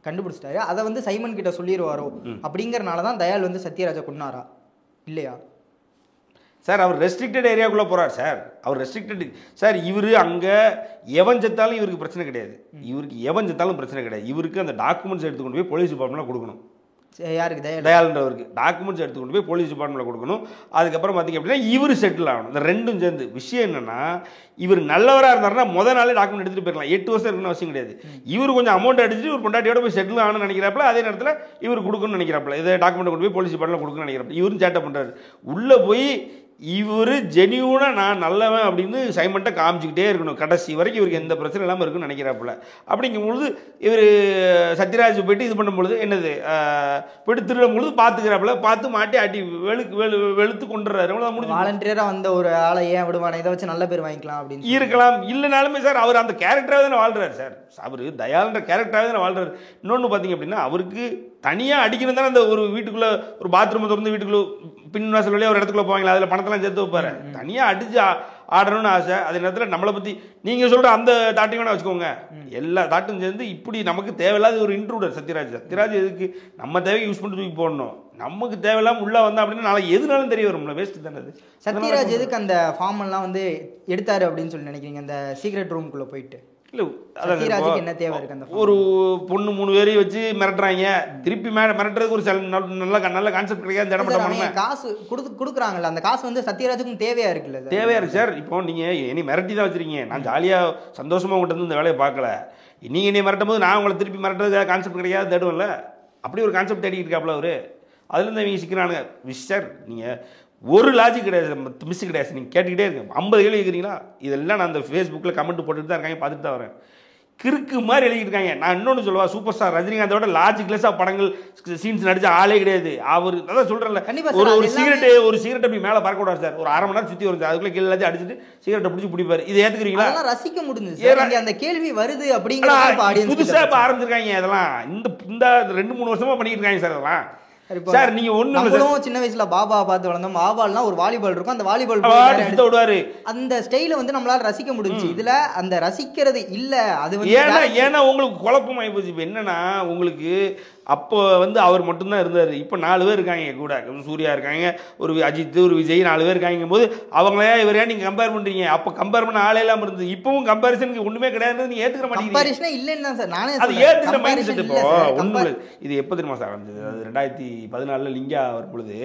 கண்டுபிடிச்சிட்டாரு. அதை வந்து சைமன் கிட்ட சொல்லிடுவாரோ அப்படிங்கறனால தான் தயாள் வந்து சத்யராஜை கொன்னாரா இல்லையா சார்? அவர் ரெஸ்ட்ரிக்டட் ஏரியாக்குள்ளே போகிறார் சார். அவர் ரெஸ்ட்ரிக்டட் சார். இவர் அங்கே எவன் செத்தாலும் இவருக்கு பிரச்சனை கிடையாது. இவருக்கு எவன் செத்தாலும் பிரச்சனை கிடையாது. இவருக்கு அந்த டாக்குமெண்ட்ஸ் எடுத்துக்கொண்டு போய் போலீஸ் டிபார்ட்மெண்ட்டில் கொடுக்கணும். யாருக்கு? தயாளன்றவருக்கு டாக்குமெண்ட்ஸ் எடுத்துக்கொண்டு போய் போலீஸ் டிபார்ட்மெண்ட்டில் கொடுக்கணும். அதுக்கப்புறம் பார்த்தீங்க அப்படின்னா இவர் செட்டில் ஆகணும். இந்த ரெண்டும் சேர்ந்து விஷயம் என்னென்னா, இவர் நல்லவராக இருந்தாருன்னா முதல் நாளே டாக்குமெண்ட் எடுத்துகிட்டு போயிருக்கலாம். 8 வருஷம் இருக்குன்னு அவசியம் கிடையாது. இவர் கொஞ்சம் அமௌண்ட் அடிச்சுட்டு ஒரு பொண்டாட்டியோட போய் செட்டில் ஆகணும்னு நினைக்கிறாப்புல. அதே நேரத்தில் இவர் கொடுக்கணும்னு நினைக்கிறாப்புல. இதை டாக்குமெண்ட் கொண்டு போய் போலீஸ் டிபார்ட்மெண்ட்டில் கொடுக்கணும்னு நினைக்கிறாப்புல. இவரும் சேட்டை பண்ணுறாரு. உள்ளே போய் இவர் ஜெனியூனாக நான் நல்லவன் அப்படின்னு சைமன்ட்ட காமிச்சிக்கிட்டே இருக்கணும். கடைசி வரைக்கும் இவருக்கு எந்த பிரச்சனை இல்லாமல் இருக்குன்னு நினைக்கிறாப்புல. அப்படிங்கும்பொழுது இவர் சத்யராஜ் போயிட்டு இது பண்ணும்பொழுது என்னது போயிட்டு திருடும் பொழுது பார்த்துக்கிறாப்புல. பார்த்து மாட்டி ஆட்டி வெளுத்து கொண்டுறாரு. வாலண்டியராக வந்த ஒரு ஆளை ஏன் விடுவானே, இதை வச்சு நல்ல பேர் வாங்கிக்கலாம் அப்படின்னு இருக்கலாம். இல்லைனாலுமே சார் அவர் அந்த கேரக்டராக தானே வாழ்றாரு சார். அவர் தயாளன்ற கேரக்டராக தானே வாழ்றாரு. இன்னொன்று பார்த்தீங்க அப்படின்னா அவருக்கு தனியாக அடிக்கணும் தானே. அந்த ஒரு வீட்டுக்குள்ளே ஒரு பாத்ரூம் திறந்து வீட்டுக்குள்ளே பின்வாசல் வழியாக ஒரு இடத்துக்குள்ள போவாங்களா, அதில் பணத்தெல்லாம் சேர்த்து வைப்பாரு. தனியாக அடித்து ஆடணும்னு ஆசை. அதே நேரத்தில் நம்மளை பற்றி நீங்கள் சொல்கிற அந்த தாட்டையும் வேணா வச்சுக்கோங்க. எல்லா தாட்டும் சேர்ந்து இப்படி நமக்கு தேவையில்லாத ஒரு இன்ட்ரூடர் சத்யராஜ் எதுக்கு நம்ம தேவைக்கு யூஸ் பண்ணிட்டு தூக்கி போடணும். நமக்கு தேவையில்லாமல் உள்ளே வந்தா அப்படின்னா நாளைக்கு எதுனாலும் தெரிய வரும்ல. வேஸ்ட்டு தானே அது. சத்யராஜ் எதுக்கு அந்த ஃபார்ம் எல்லாம் வந்து எடுத்தாரு அப்படின்னு சொல்லி நினைக்கிறீங்க? அந்த சீக்ரெட் ரூம்குள்ளே போயிட்டு இல்லை என்ன தேவை இருக்கு? அந்த ஒரு பொண்ணு 3 பேரையும் வச்சு மிரட்டுறாங்க. திருப்பி மிரட்டுறதுக்கு ஒரு நல்ல கான்செப்ட் கிடைக்காது. இடப்பட்ட காசு கொடுக்குறாங்கல்ல, அந்த காசு வந்து சத்யராஜுக்கும் தேவையா இருக்குல்ல? தேவையா இருக்கு சார். இப்போ நீங்க என்னை மிரட்டி தான் வச்சிருக்கீங்க. நான் ஜாலியா சந்தோஷமா உங்கள்கிட்ட இருந்து இந்த வேலையை பார்க்கல. நீங்க என்னை மிரட்டும் போது நான் உங்களை திருப்பி மிரட்டுறது கான்செப்ட் கிடைக்காது தேடுவோம்ல. அப்படி ஒரு கான்செப்ட் தேடிட்டு இருக்காப்ல அவரு. அதுலேருந்து அவங்க சிக்கிறானுங்க. சார் நீங்கள் ஒரு லாஜிக் கிடையாது, மிஸ் கிடையாது. நீங்கள் கேட்டுக்கிட்டே இருக்கு. 50 கேள்வி கேட்குறீங்களா? இதெல்லாம் நான் அந்த ஃபேஸ்புக்கில் கமெண்ட் போட்டுட்டு தான் இருக்காங்க, பார்த்துட்டு தான் வரேன். கிறுக்கு மாதிரி எழுதிட்டு இருக்காங்க. நான் இன்னொன்று சொல்லுவா, சூப்பர் ஸ்டார் ரஜினிகாந்தோட லாஜிக்லெஸ்ஸாக படங்கள் சீன்ஸ் நடிச்ச ஆளே கிடையாது அவர். அதான் சொல்கிறேன்ல, ஒரு சிகரெட் அப்படி மேலே பறக்க விடாரு சார். ஒரு 1/2 மணி நேரம் சுற்றி வருது, அதுக்குள்ளே கீழே எல்லாத்தையும் அடிச்சுட்டு சிகரெட்டை பிடிச்சி பிடிப்பாரு. இதை ஏற்றுக்கிறீங்களா? ரசிக்க முடிஞ்சு அந்த கேள்வி வருது அப்படிங்கிற புதுசாக இப்போ ஆரம்பிச்சிருக்காங்க. இதெல்லாம் இந்த 2-3 வருஷமாக பண்ணிட்டு இருக்காங்க சார். அதெல்லாம் சார் நீங்க ஒண்ணும் சின்ன வயசுல பாபா பார்த்து வளர்ந்தோம். பாபாலாம் ஒரு வாலிபால் இருக்கும், அந்த வாலிபால் விடுவாரு. அந்த ஸ்டைல வந்து நம்மளால ரசிக்க முடிஞ்சு. இதுல அந்த ரசிக்கிறது இல்ல. அது வந்து ஏன்னா உங்களுக்கு குழப்பம் ஆகி போச்சு. இப்ப என்னன்னா உங்களுக்கு அப்போ வந்து அவர் மட்டும்தான் இருந்தார். இப்போ 4 பேர் இருக்காங்க கூட. சூர்யா இருக்காங்க, ஒரு அஜித், ஒரு விஜய், 4 பேர் இருக்காங்க போது அவங்களே இவரையா நீங்க கம்பேர் பண்றீங்க? அப்போ கம்பேர் பண்ண ஆளே இல்லாம இருந்தது. இப்பவும் கம்பேரிசனுக்கு ஒண்ணுமே கிடையாது. நீங்க ஏத்துக்கிற மாட்டீங்க. கம்பேரிசனே இல்லைன்னு தான் சார் நானே அது ஏத்துக்கிற மைண்ட் செட். இப்போ ஒண்ணு இது எப்போ தெரியுமா சார் ஆரம்பிச்சது? அது 2014 லிங்கா வரும் பொழுது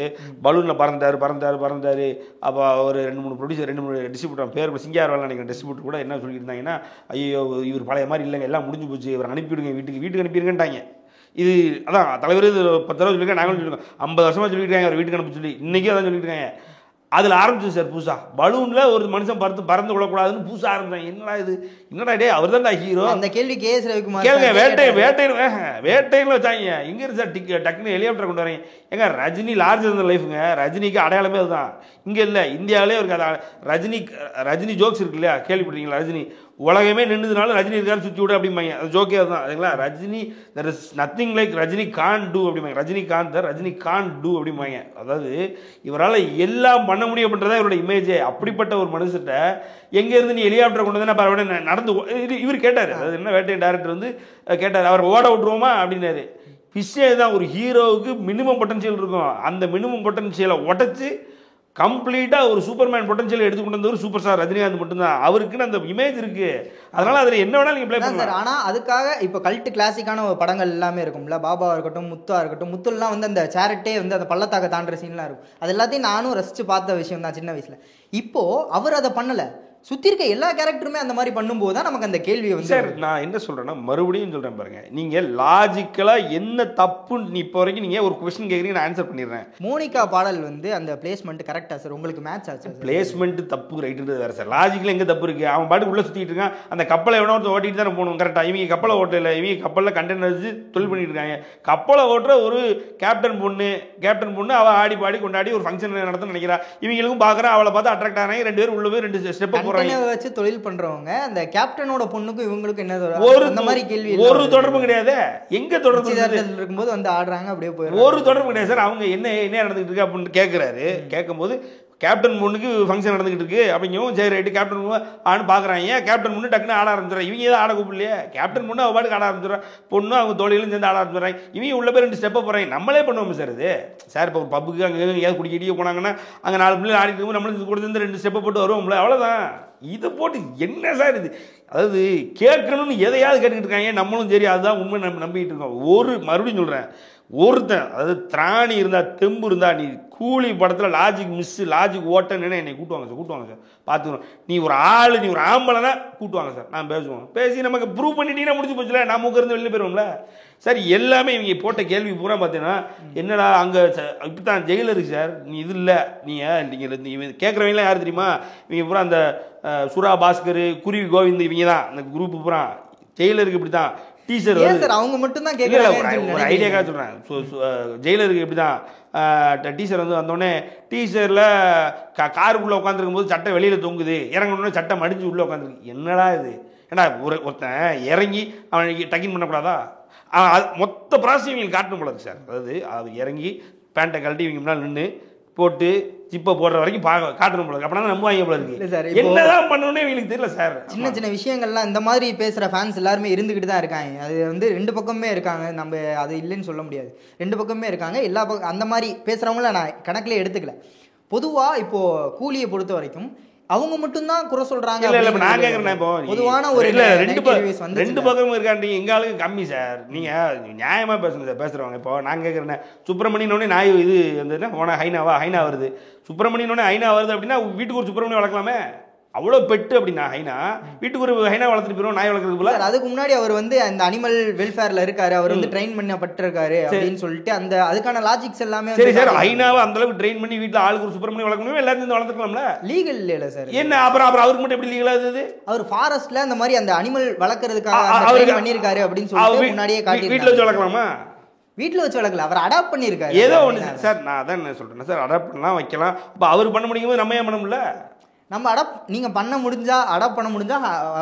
பலூன்ல பறந்தாரு. அப்போ ஒரு 2-3 ப்ரொடியூசர், 2-3 டிஸ்ட்ரிபியூட்டர், பேர் சிங்காரவால் நினைக்கிற டிஸ்ட்ரிபியூட்டர் கூட என்ன சொல்லிட்டு இருந்தாங்கன்னா, ஐயோ இவர் பழைய மாதிரி இல்லைங்க, எல்லாம் முடிஞ்சு போச்சு, இவர் அனுப்பிவிடுங்க, வீட்டுக்கு அனுப்பிடுங்கன்ட்டாங்க. இது அதான் தலைவர் 10 தடவை சொல்லியிருக்கேன், நாங்களும் சொல்லியிருக்கோம். 50 வருஷமாக சொல்லிட்டு இருக்காங்க அவர் வீட்டுக்கு அனுப்பி சொல்லி. இன்றைக்கி அதான் சொல்லிட்டு இருக்காங்க. அதில் ஆரம்பிச்சு சார் புதுசா பலூனில் ஒரு மனுஷன் பறந்து விடக்கூடாதுன்னு புதுசாக ஆரம்பிச்சாங்க. என்னடா இது, என்னடா டே அவர் தான் ஹீரோ. அந்த கேள்வி கேஎஸ் ரவிக்குமார் கேளுங்க. வேட்டையில் வச்சாங்க. எங்கே இருக்கு சார் டக்குன்னு ஹெலிகாப்டர் கொண்டு வரீங்க? ஏங்க ரஜினி லார்ஜ் இருந்த லைஃபுங்க. ரஜினிக்கு அடையாளமே அதுதான். இங்கே இல்லை, இந்தியாவிலே இருக்கு. ரஜினி ஜோக்ஸ் இருக்கு இல்லையா, கேள்விப்பட்டீங்களா? ரஜினி உலகமே நின்றுதுனால ரஜினி இருக்காரு சுற்றி விடு அப்படிம்பாங்க. அது ஜோக்கே அதுதான் அதுங்களா. Rajini there is nothing like Rajini can do அப்படிம்பாங்க. ரஜினி கான் டூ அப்படிம்பாங்க. அதாவது இவரால் எல்லாம் பண்ண முடியும் அப்படின்றதா இவரோட இமேஜே. அப்படிப்பட்ட ஒரு மனுஷட்ட எங்கேருந்து நீ ஹெலிகாப்டர் கொண்டு வந்து நான் நடந்து இவர் கேட்டார். அதாவது என்ன, வேட்டையின் டைரக்டர் வந்து கேட்டார், அவர் ஓட விட்டுருவோமா அப்படின்னாரு. விஷயம் தான், ஒரு ஹீரோவுக்கு மினிமம் பொட்டன்ஷியல் இருக்கும். அந்த மினிமம் பொட்டன்ஷியலை உடச்சி கம்ப்ளீட்டாக ஒரு சூப்பர்மேன் பொட்டன்ஷியல் எடுத்துக்கொண்டு வந்தவர் சூப்பர் ஸ்டார் ரஜினிகாந்த் மட்டும்தான். அவருக்குன்னு அந்த இமேஜ் இருக்கு. அதனால அதில் என்ன வேணாலும் நீங்கள் ப்ளே பண்ணலாம். ஆனால் அதுக்காக இப்போ கல்ட்டு கிளாசிக்கான படங்கள் எல்லாமே இருக்கும்ல, பாபாவாக இருக்கட்டும், முத்தா இருக்கட்டும். முத்துலாம் வந்து அந்த சேரட்டே வந்து அந்த பள்ளத்தாக்க தாண்டுற சீன்லாம் இருக்கும். அது எல்லாத்தையும் நானும் ரசித்து பார்த்த விஷயம் தான் சின்ன வயசில். இப்போது அவர் அதை பண்ணலை. சுற்றி இருக்க எல்லா கேரக்டருமே அந்த மாதிரி பண்ணும்போது தான் நமக்கு அந்த கேள்வியை வந்து சார் நான் என்ன சொல்கிறேன்னா மறுபடியும் சொல்கிறேன் பாருங்க, நீங்கள் லாஜிக்கலாக என்ன தப்புன்னு இப்போ வரைக்கும் நீங்கள் ஒரு கொஸ்டின் கேட்குறீங்க, நான் ஆன்சர் பண்ணிடுறேன். மோனிகா பாடல் வந்து அந்த பிளேஸ்மெண்ட் கரெக்டா சார்? உங்களுக்கு மேட்ச் ஆச்சு? பிளேஸ்மெண்ட் தப்பு ரைட்டு வேறு சார். லாஜிக்கில் எங்கே தப்பு இருக்குது? அவன் பாட்டுக்கு உள்ளே சுற்றிட்டு இருக்கான். அந்த கப்பலை எவனோ ஒருத்தர் ஓட்டிட்டு தானே போகணும். கரெக்டாக இவங்க கப்பலை ஓட்டல, இவங்க கப்பலில் கண்டெய்னர் வச்சு தொழில் பண்ணிட்டு இருக்காங்க. கப்பலை ஓட்டுற ஒரு கேப்டன் பொண்ணு அவள் ஆடி பாடி கொண்டாடி ஒரு ஃபங்க்ஷன் நடத்த நினைக்கிறா. இவங்களுக்கும் பார்க்குறேன், அவளை பார்த்து அட்ராக்ட் ஆனாங்க. 2 பேரும் உள்ள போய் 2 ஸ்டெப் போறாங்க. வச்சு தொழில் பண்றவங்க அந்த கேப்டனோட பொண்ணுக்கும் இவங்களுக்கும் என்ன ஒரு அந்த மாதிரி கேள்வி ஒரு தொடர்பு கிடையாது. எங்க தொடர்பு இருக்கும்போது வந்து ஆடுறாங்க அப்படியே போய் ஒரு தொடர்பு கிடையாது சார். அவங்க என்ன நடந்துகிட்டு இருக்கு அப்படின்னு கேட்கிறாரு. கேட்கும்போது கேப்டன் பொண்ணுக்கு ஃபங்க்ஷன் நடந்துகிட்டு இருக்கு அப்படிங்கவும் சரி ரைட்டு கேப்டன் ஆன்னு பார்க்குறாங்க. ஏன் கேப்டன் பொண்ணு டக்குன்னு ஆட ஆரம்பிச்சிடறாங்க. இவங்க ஏதாவது ஆட கூப்பிடலையே, கேப்டன் பொண்ணு அவள் பாட்டுக்கு ஆட ஆரம்பிச்சிடறான். பொண்ணு அவங்க தோழிகளும் சேர்ந்து ஆட ஆரம்பிச்சிடறாங்க. இவங்க உள்ள போய் 2 ஸ்டெப்பை போகிறாங்க. நம்மளே பண்ணுவோம் சார் இது. சார் இப்போ ஒரு பப்புக்கு அங்கே ஏதாவது குடிக்கிட்டே போனாங்கன்னா அங்கே 4 பிள்ளைங்க ஆடிட்டு இருக்கும், நம்மளுக்கு கூட சேர்ந்து 2 ஸ்டெப்பை போட்டு வருவோம்ல, அவ்வளோதான். இதை போட்டு என்ன சார் இது? அதாவது கேட்கணும்னு எதையாவது கேட்டுக்கிட்டு இருக்காங்க. நம்மளும் சரி அதுதான் உண்மை நம்பிக்கிட்டு இருக்கோம். மறுபடியும் சொல்கிறேன், ஒருத்தன் அதாவது திராணி இருந்தா தெம்பு இருந்தா, நீ கூலி படத்தில் லாஜிக் லாஜிக் ஓட்டன்னு என்னை கூட்டுவாங்க சார் பார்த்துக்கிறோம். நீ ஒரு ஆம்பளைனா கூட்டுவாங்க சார், நான் பேசி நமக்கு ப்ரூவ் பண்ணிட்டீங்கன்னா முடிச்சு போச்சுல, நான் மூக்க இருந்து வெளியில் போயிடுவோம்ல சார். எல்லாமே இவங்க போட்ட கேள்வி பூரா பார்த்தீங்கன்னா என்னடா அங்கே இப்போ தான் ஜெயிலருக்கு சார் நீ இது இல்லை நீங்கள் கேட்குறவங்களாம் யார் தெரியுமா? இவங்க பூரா அந்த சுரா பாஸ்கர், குருவி கோவிந்த், இவங்க தான் அந்த குரூப் பூரா. ஜெயிலருக்கு இப்படி தான் டீச்சர் அவங்க மட்டும் தான் கேட்கல. ஒரு ஐடியாக்காக சொல்கிறேன். ஜெயிலருக்கு இப்படி தான் டீச்சர் வந்து வந்தோடனே டீச்சரில் காருக்குள்ளே உட்காந்துருக்கும் போது சட்டை வெளியில் தொங்குது, இறங்கணுன்னே சட்டை மடிஞ்சு உள்ளே உட்காந்துருக்கு. என்னடா இது? ஏன்னா ஒருத்தன் இறங்கி அவன் டக்கின் பண்ணக்கூடாதா? மொத்த ப்ராசஸ் இவங்களுக்கு காட்டணும் போல இருக்கு சார். அதாவது அது இறங்கி பேண்ட்டை கழட்டி இவங்க முன்னால் நின்று போட்டு ஜிப்பை போடுற வரைக்கும் காட்டணும் போல இருக்கு. அப்படின்னா நம்புவாங்க போல இருக்கு. சார் என்னதான் பண்ணணும்னே இவங்களுக்கு தெரியல சார். சின்ன விஷயங்கள்லாம் இந்த மாதிரி பேசுகிற ஃபேன்ஸ் எல்லாருமே இருந்துக்கிட்டு தான் இருக்காங்க. அது வந்து 2 பக்கமே இருக்காங்க. நம்ம அது இல்லைன்னு சொல்ல முடியாது. 2 பக்கமே இருக்காங்க. எல்லா பக்கம் அந்த மாதிரி பேசுகிறவங்கள நான் கணக்கிலே எடுத்துக்கல. பொதுவாக இப்போது கூலியை பொறுத்த வரைக்கும் அவங்க மட்டும்தான் குறை சொல்றாங்க. இல்ல நான் கேக்குறேன், இப்போ பொதுவான ஒரு 2 பக்கமும் இருக்காண்டி எங்க ஆளுங்க கம்மி சார். நீங்க நியாயமா பேசுங்க சார் பேசுறவங்க. இப்போ நான் கேட்கறேன், சுப்பிரமணியனோடனே நாய் இது வந்து ஹைனா வருது. சுப்பிரமணியனோடனே ஹைனா வருது அப்படின்னா வீட்டுக்கு ஒரு சுப்பிரமணியம் வளர்க்கலாமே. அவ்வளோ பெட்டு அப்படின்னா ஹைனா வீட்டுக்கு ஒரு ஹைனா வளர்த்துட்டு போயிடும், நாய் வளர்க்குறது போல. அதுக்கு முன்னாடி அவர் வந்து அந்த அனிமல் வெல்ஃபேர்ல இருக்காரு, அவர் வந்து ட்ரெயின் பண்ணப்பட்டிருக்காரு அப்படின்னு சொல்லிட்டு அந்த அதுக்கான லாஜிக்ஸ் எல்லாமே. சரி சார், ஹைனாவை அந்த அளவுக்கு ட்ரெயின் பண்ணி வீட்டில் ஆளுக்கு ஒரு சுப்பிரமணியம் வளர்க்கணும், எல்லாரும் சேர்ந்து வளர்த்துக்கலாம்ல. லீகல் இல்ல சார். என்ன அப்புறம் அவருக்கு மட்டும் எப்படி லீகலா இருந்தது? அவர் ஃபாரஸ்ட்ல அந்த மாதிரி அந்த அனிமல் வளர்க்கறதுக்காக பண்ணியிருக்காரு அப்படின்னு சொல்லிட்டு முன்னாடியே காட்டி. வீட்டில் வச்சு வளர்க்கலாமா? வீட்டில் வச்சு வளர்க்கல, அவர் அடாப்ட் பண்ணியிருக்காரு. ஏதோ ஒன்று சார், நான் அதான் என்ன சொல்றேன் சார், அடாப்ட் பண்ணலாம் வைக்கலாம். இப்போ அவர் பண்ண முடியும் போது நம்ம ஏன் பண்ண முடியல? நம்ம நீங்க பண்ண முடிஞ்சா அடாப்ட் பண்ண முடிஞ்சா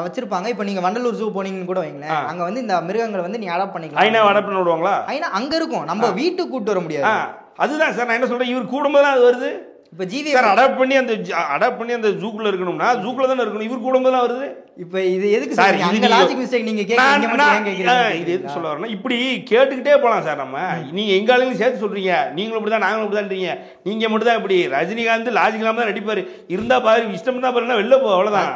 வச்சிருப்பாங்க. இப்போ நீங்க வண்டலூர் ஜூ போனீங்கன்னு கூட வைங்களேன், அங்க வந்து இந்த மிருகங்களை வந்து நீ அடாப்ட் பண்ணிக்கலாம். ஐனா அடாப்ட் பண்ண விடுவாங்களா? ஐனா அங்க இருக்கும், நம்ம வீட்டுக்கு கூட்டு வர முடியாது. அதுதான் சார் நான் என்ன சொல்றேன், இவர் கூடும்போது தான் அது வருது. இப்போ ஜிவி சார் அடாப்ட் பண்ணி அந்த ஜூக்குள்ள இருக்கணும்னா ஜூக்குள்ள தானே இருக்கணும், இவர் கூடும்போது தான் வருது. இப்போ இது எதுக்கு சார் இந்த லாஜிக் மிஸ்டேக் நீங்க கேக்குறீங்க? இது எதுக்கு சொல்ல வரேன்னா, இப்படி கேட்டுக்கிட்டே போலாம் சார். நம்ம நீங்க எங்க ஆளுங்களும் சேர்த்து சொல்றீங்க, நீங்களும் இப்படிதான் நாங்களும் இப்படிதான்றீங்க. நீங்க மட்டும் தான் இப்படி ரஜினிகாந்த் லாஜிக் இல்லாம தான் நடிப்பாரு. இருந்தா பாரு, இஷ்டம் தான் பாருன்னா வெளில போ, அவ்வளவுதான்.